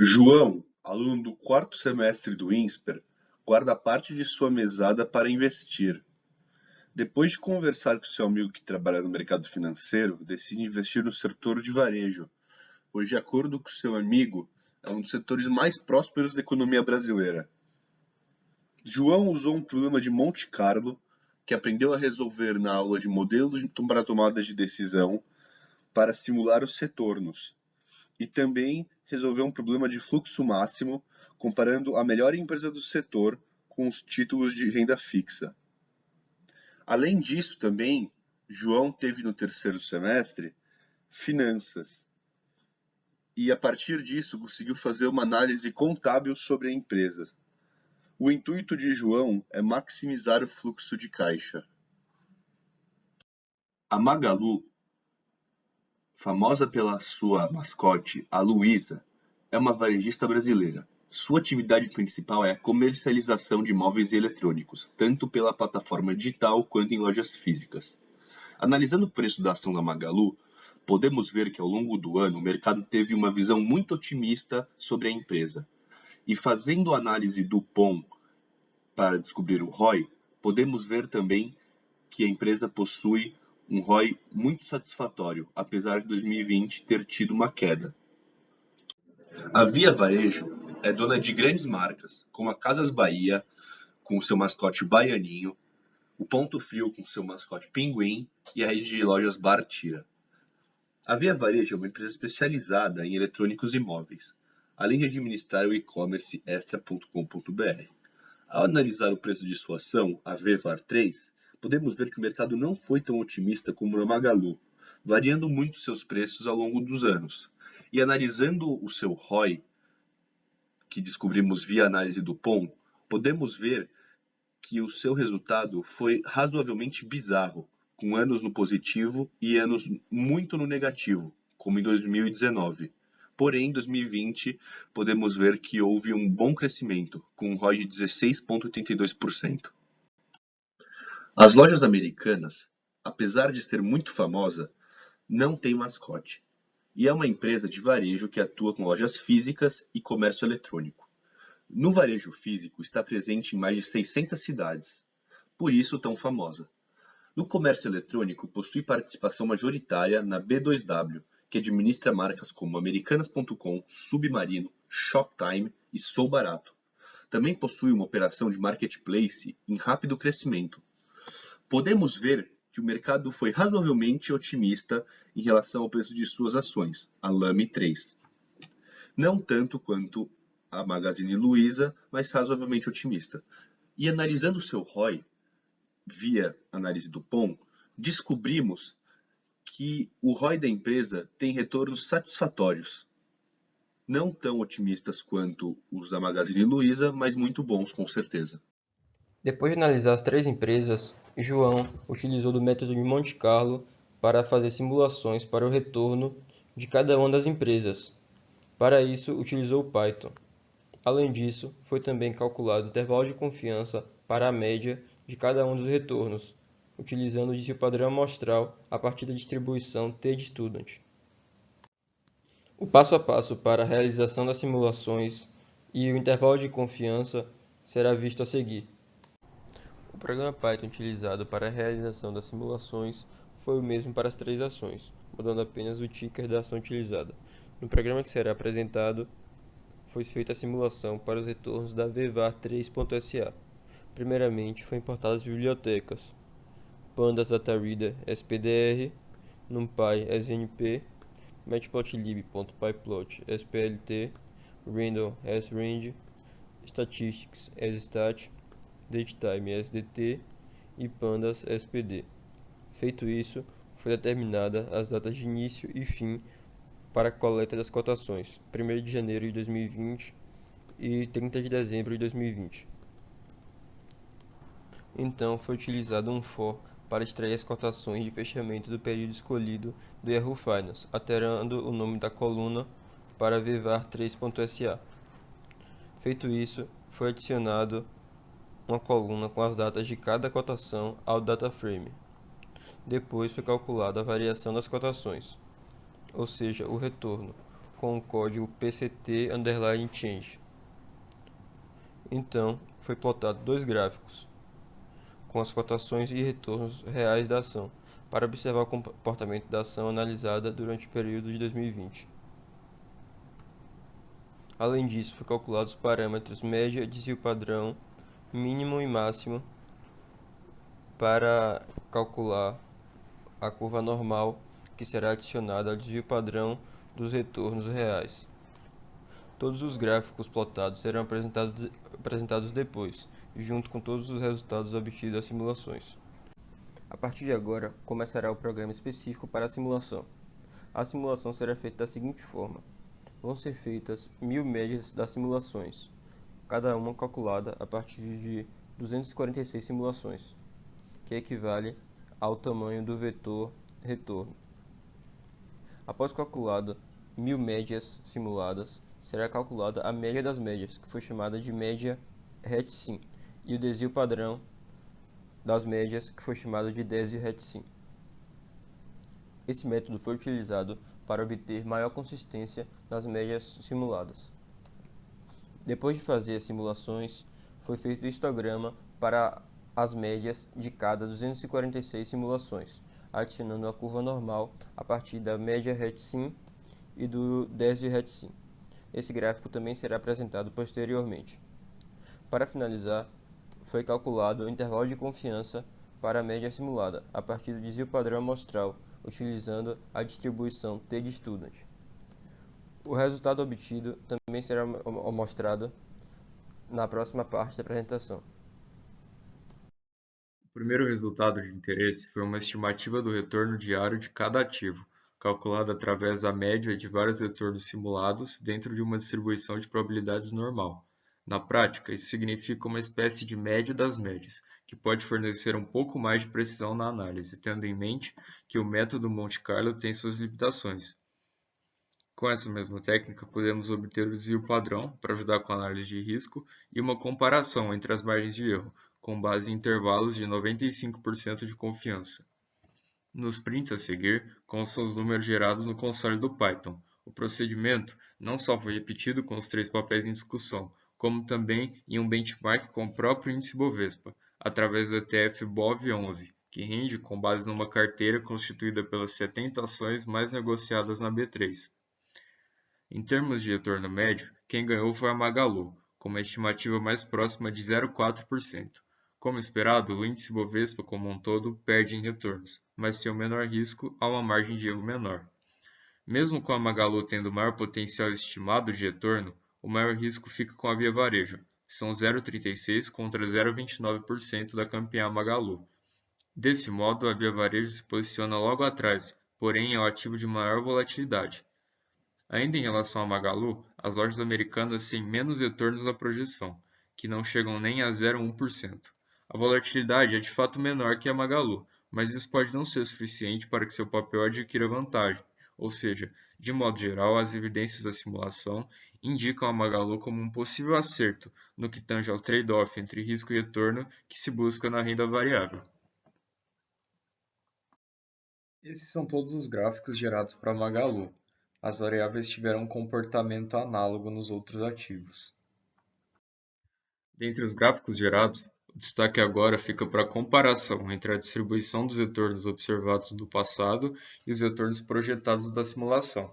João, aluno do quarto semestre do INSPER, guarda parte de sua mesada para investir. Depois de conversar com seu amigo que trabalha no mercado financeiro, decide investir no setor de varejo, pois, de acordo com seu amigo, é um dos setores mais prósperos da economia brasileira. João usou um problema de Monte Carlo, que aprendeu a resolver na aula de modelos para tomadas de decisão, para simular os retornos. E também resolveu um problema de fluxo máximo, comparando a melhor empresa do setor com os títulos de renda fixa. Além disso, também, João teve no terceiro semestre finanças. E a partir disso conseguiu fazer uma análise contábil sobre a empresa. O intuito de João é maximizar o fluxo de caixa. A Magalu, famosa pela sua mascote, a Luísa, é uma varejista brasileira. Sua atividade principal é a comercialização de móveis e eletrônicos, tanto pela plataforma digital quanto em lojas físicas. Analisando o preço da ação da Magalu, podemos ver que ao longo do ano o mercado teve uma visão muito otimista sobre a empresa. E fazendo a análise do POM para descobrir o ROI, podemos ver também que a empresa possui um ROI muito satisfatório, apesar de 2020 ter tido uma queda. A Via Varejo é dona de grandes marcas, como a Casas Bahia, com seu mascote Baianinho, o Ponto Frio com seu mascote Pinguim e a rede de lojas Bartira. A Via Varejo é uma empresa especializada em eletrônicos e móveis, além de administrar o e-commerce extra.com.br. Ao analisar o preço de sua ação, a VVAR3, podemos ver que o mercado não foi tão otimista como na Magalu, variando muito seus preços ao longo dos anos. E analisando o seu ROI, que descobrimos via análise do POM, podemos ver que o seu resultado foi razoavelmente bizarro, com anos no positivo e anos muito no negativo, como em 2019. Porém, em 2020, podemos ver que houve um bom crescimento, com um ROI de 16,82%. As lojas americanas, apesar de ser muito famosa, não tem mascote, e é uma empresa de varejo que atua com lojas físicas e comércio eletrônico. No varejo físico, está presente em mais de 600 cidades, por isso tão famosa. No comércio eletrônico, possui participação majoritária na B2W, que administra marcas como Americanas.com, Submarino, Shoptime e Sou Barato. Também possui uma operação de marketplace em rápido crescimento. Podemos ver que o mercado foi razoavelmente otimista em relação ao preço de suas ações, a Lame 3. Não tanto quanto a Magazine Luiza, mas razoavelmente otimista. E analisando o seu ROI, via análise do POM, descobrimos que o ROI da empresa tem retornos satisfatórios. Não tão otimistas quanto os da Magazine Luiza, mas muito bons, com certeza. Depois de analisar as três empresas, João utilizou do método de Monte Carlo para fazer simulações para o retorno de cada uma das empresas. Para isso, utilizou o Python. Além disso, foi também calculado o intervalo de confiança para a média de cada um dos retornos, utilizando de seu padrão amostral a partir da distribuição t-student. O passo a passo para a realização das simulações e o intervalo de confiança será visto a seguir. O programa Python utilizado para a realização das simulações foi o mesmo para as três ações, mudando apenas o ticker da ação utilizada. No programa que será apresentado, foi feita a simulação para os retornos da VVAR3.sa. Primeiramente, foi importadas as bibliotecas Pandas Data Reader SPDR, NumPy SNP, Matplotlib.pyplot SPLT, Random SRange, Statistics SStat, Datetime SDT e Pandas SPD. Feito isso, foi determinada as datas de início e fim para a coleta das cotações, 1º de janeiro de 2020 e 30 de dezembro de 2020. Então, foi utilizado um for para extrair as cotações de fechamento do período escolhido do Yahoo Finance, alterando o nome da coluna para VVAR3.sa. Feito isso, foi adicionado uma coluna com as datas de cada cotação ao data frame. Depois foi calculada a variação das cotações, ou seja, o retorno. com o código PCT_change. Então, foi plotado dois gráficos com as cotações e retornos reais da ação, para observar o comportamento da ação analisada durante o período de 2020. Além disso, foi calculados os parâmetros média, desvio padrão, mínimo e máximo para calcular a curva normal que será adicionada ao desvio padrão dos retornos reais. Todos os gráficos plotados serão apresentados depois, junto com todos os resultados obtidos das simulações. A partir de agora, começará o programa específico para a simulação. A simulação será feita da seguinte forma: vão ser feitas 1000 médias das simulações, cada uma calculada a partir de 246 simulações, que equivale ao tamanho do vetor retorno. Após calculado 1000 médias simuladas, será calculada a média das médias, que foi chamada de média RET-sim, e o desvio padrão das médias, que foi chamado de desvio RET-sim. Esse método foi utilizado para obter maior consistência nas médias simuladas. Depois de fazer as simulações, foi feito o histograma para as médias de cada 246 simulações, adicionando a curva normal a partir da média RET-sim e do desvio RET-sim. Esse gráfico também será apresentado posteriormente. Para finalizar, foi calculado o intervalo de confiança para a média simulada, a partir do desvio padrão amostral, utilizando a distribuição T de Student. O resultado obtido também será mostrado na próxima parte da apresentação. O primeiro resultado de interesse foi uma estimativa do retorno diário de cada ativo, calculada através da média de vários retornos simulados dentro de uma distribuição de probabilidades normal. Na prática, isso significa uma espécie de média das médias, que pode fornecer um pouco mais de precisão na análise, tendo em mente que o método Monte Carlo tem suas limitações. Com essa mesma técnica, podemos obter o desvio padrão para ajudar com a análise de risco e uma comparação entre as margens de erro, com base em intervalos de 95% de confiança. Nos prints a seguir, constam os números gerados no console do Python. O procedimento não só foi repetido com os 3 papéis em discussão, como também em um benchmark com o próprio índice Bovespa, através do ETF BOV11, que rende com base numa carteira constituída pelas 70 ações mais negociadas na B3. Em termos de retorno médio, quem ganhou foi a Magalu, com uma estimativa mais próxima de 0,4%. Como esperado, o índice Bovespa como um todo perde em retornos, mas seu menor risco há uma margem de erro menor. Mesmo com a Magalu tendo maior potencial estimado de retorno, o maior risco fica com a Via Varejo, que são 0,36% contra 0,29% da campeã Magalu. Desse modo, a Via Varejo se posiciona logo atrás, porém é o ativo de maior volatilidade. Ainda em relação à Magalu, as lojas americanas têm menos retornos da projeção, que não chegam nem a 0,1%. A volatilidade é de fato menor que a Magalu, mas isso pode não ser suficiente para que seu papel adquira vantagem, ou seja, de modo geral, as evidências da simulação indicam a Magalu como um possível acerto no que tange ao trade-off entre risco e retorno que se busca na renda variável. Esses são todos os gráficos gerados para a Magalu. As variáveis tiveram um comportamento análogo nos outros ativos. Dentre os gráficos gerados, o destaque agora fica para a comparação entre a distribuição dos retornos observados no passado e os retornos projetados da simulação.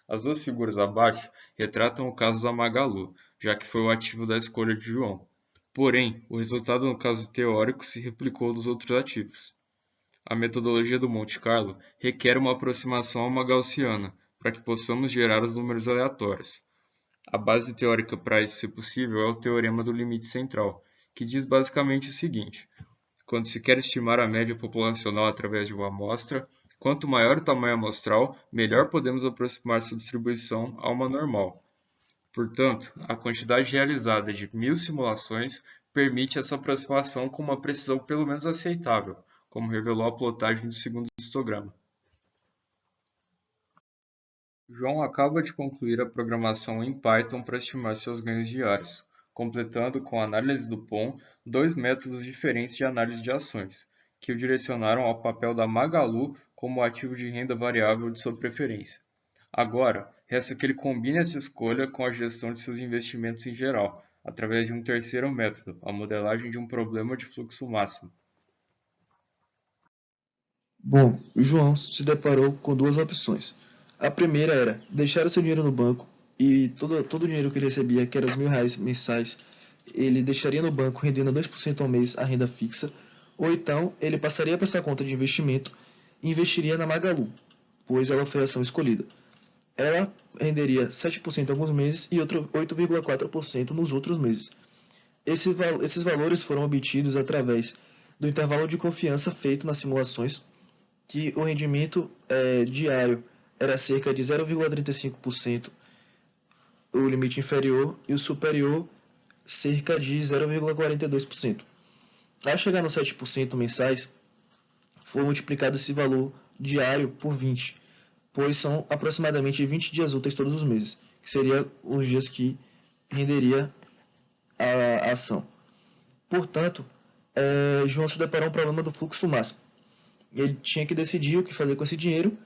As duas figuras abaixo retratam o caso da Magalu, já que foi o ativo da escolha de João. Porém, o resultado no caso teórico se replicou dos outros ativos. A metodologia do Monte Carlo requer uma aproximação a uma gaussiana, para que possamos gerar os números aleatórios. A base teórica para isso ser possível é o teorema do limite central, que diz basicamente o seguinte: quando se quer estimar a média populacional através de uma amostra, quanto maior o tamanho amostral, melhor podemos aproximar sua distribuição a uma normal. Portanto, a quantidade realizada de 1000 simulações permite essa aproximação com uma precisão pelo menos aceitável, como revelou a plotagem do segundo histograma. João acaba de concluir a programação em Python para estimar seus ganhos diários, completando com a análise do POM 2 métodos diferentes de análise de ações, que o direcionaram ao papel da Magalu como ativo de renda variável de sua preferência. Agora, Resta que ele combine essa escolha com a gestão de seus investimentos em geral, através de um terceiro método, a modelagem de um problema de fluxo máximo. Bom, o João se deparou com duas opções. A primeira era deixar o seu dinheiro no banco e todo o dinheiro que ele recebia, que era os R$ 1.000 mensais, ele deixaria no banco rendendo 2% ao mês a renda fixa, ou então ele passaria para sua conta de investimento e investiria na Magalu, pois ela foi a ação escolhida. Ela renderia 7% em alguns meses e outro 8,4% nos outros meses. Esses valores foram obtidos através do intervalo de confiança feito nas simulações, que o rendimento diário era cerca de 0,35%, o limite inferior, e o superior cerca de 0,42%. Ao chegar nos 7% mensais, foi multiplicado esse valor diário por 20, pois são aproximadamente 20 dias úteis todos os meses, que seria os dias que renderia a ação. Portanto, João se deparou com um problema do fluxo máximo. Ele tinha que decidir o que fazer com esse dinheiro.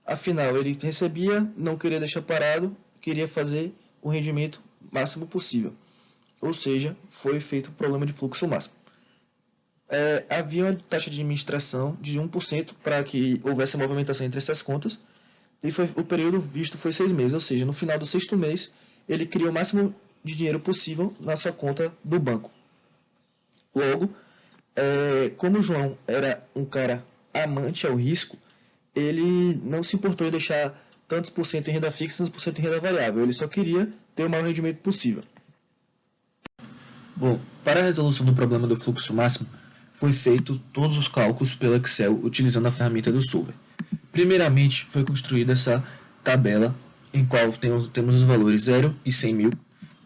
Afinal, ele recebia, não queria deixar parado, queria fazer o rendimento máximo possível. Ou seja, foi feito o problema de fluxo máximo. Havia uma taxa de administração de 1% para que houvesse a movimentação entre essas contas. E o período visto foi 6 meses, ou seja, no final do 6º mês, ele criou o máximo de dinheiro possível na sua conta do banco. Logo, como o João era um cara amante ao risco, ele não se importou em deixar tantos por cento em renda fixa e tantos por cento em renda variável. Ele só queria ter o maior rendimento possível. Bom, para a resolução do problema do fluxo máximo, foi feito todos os cálculos pelo Excel utilizando a ferramenta do Solver. Primeiramente, foi construída essa tabela em qual temos os valores 0 e 100 mil,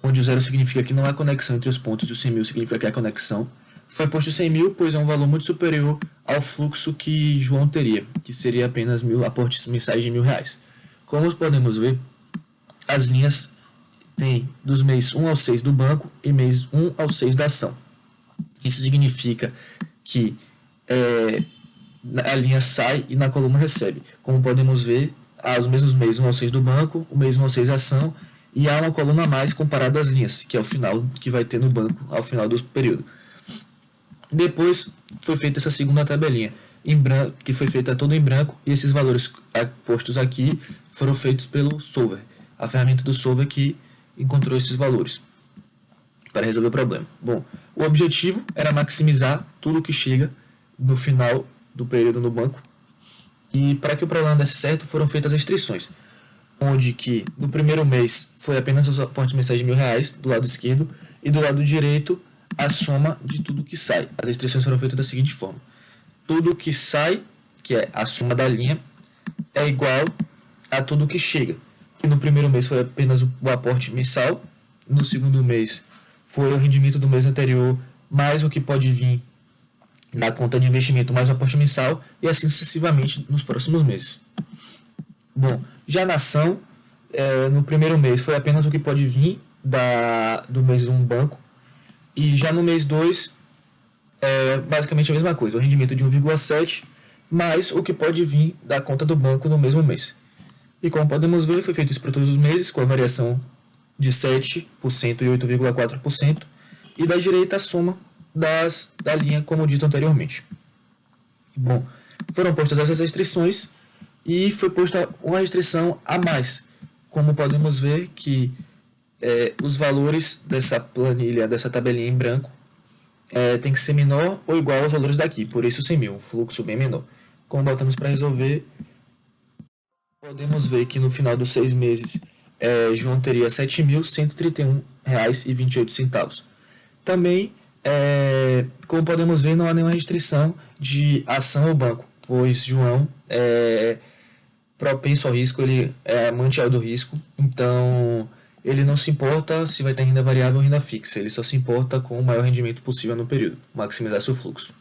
onde o 0 significa que não há conexão entre os pontos e o 100 mil significa que há conexão. Foi posto 100 mil, pois é um valor muito superior ao fluxo que João teria, que seria apenas 1.000 aportes mensais de R$ 1.000. Como podemos ver, as linhas têm dos mês 1 ao 6 do banco e mês 1 ao 6 da ação. Isso significa que a linha sai e na coluna recebe. Como podemos ver, há os mesmos mês 1 ao 6 do banco, o mês 1 ao 6 da ação, e há uma coluna a mais comparada às linhas, que é o final que vai ter no banco ao final do período. Depois foi feita essa segunda tabelinha, em branco, que foi feita toda em branco, e esses valores postos aqui foram feitos pelo Solver, a ferramenta do Solver que encontrou esses valores para resolver o problema. Bom, o objetivo era maximizar tudo que chega no final do período no banco, e para que o problema desse certo foram feitas restrições, onde que no primeiro mês foi apenas os aportes mensais de R$ 1.000 do lado esquerdo, e do lado direito a soma de tudo que sai. As restrições foram feitas da seguinte forma: tudo que sai, que é a soma da linha, é igual a tudo que chega. Que no primeiro mês foi apenas o aporte mensal, no segundo mês foi o rendimento do mês anterior, mais o que pode vir na conta de investimento, mais o aporte mensal, e assim sucessivamente nos próximos meses. Bom, já na ação, no primeiro mês foi apenas o que pode vir do mês de um banco, e já no mês 2, basicamente a mesma coisa, o rendimento de 1,7 mais o que pode vir da conta do banco no mesmo mês. E como podemos ver, foi feito isso para todos os meses, com a variação de 7% e 8,4%, e da direita a soma da linha, como dito anteriormente. Bom, foram postas essas restrições e foi posta uma restrição a mais. Como podemos ver que os valores dessa planilha, dessa tabelinha em branco, tem que ser menor ou igual aos valores daqui, por isso 100 mil, um fluxo bem menor. Como botamos para resolver, podemos ver que no final dos 6 meses, João teria R$ 7.131,28. Também, como podemos ver, não há nenhuma restrição de ação ao banco, pois João é propenso ao risco, ele é amante do risco, então ele não se importa se vai ter renda variável ou renda fixa, ele só se importa com o maior rendimento possível no período, maximizar seu fluxo.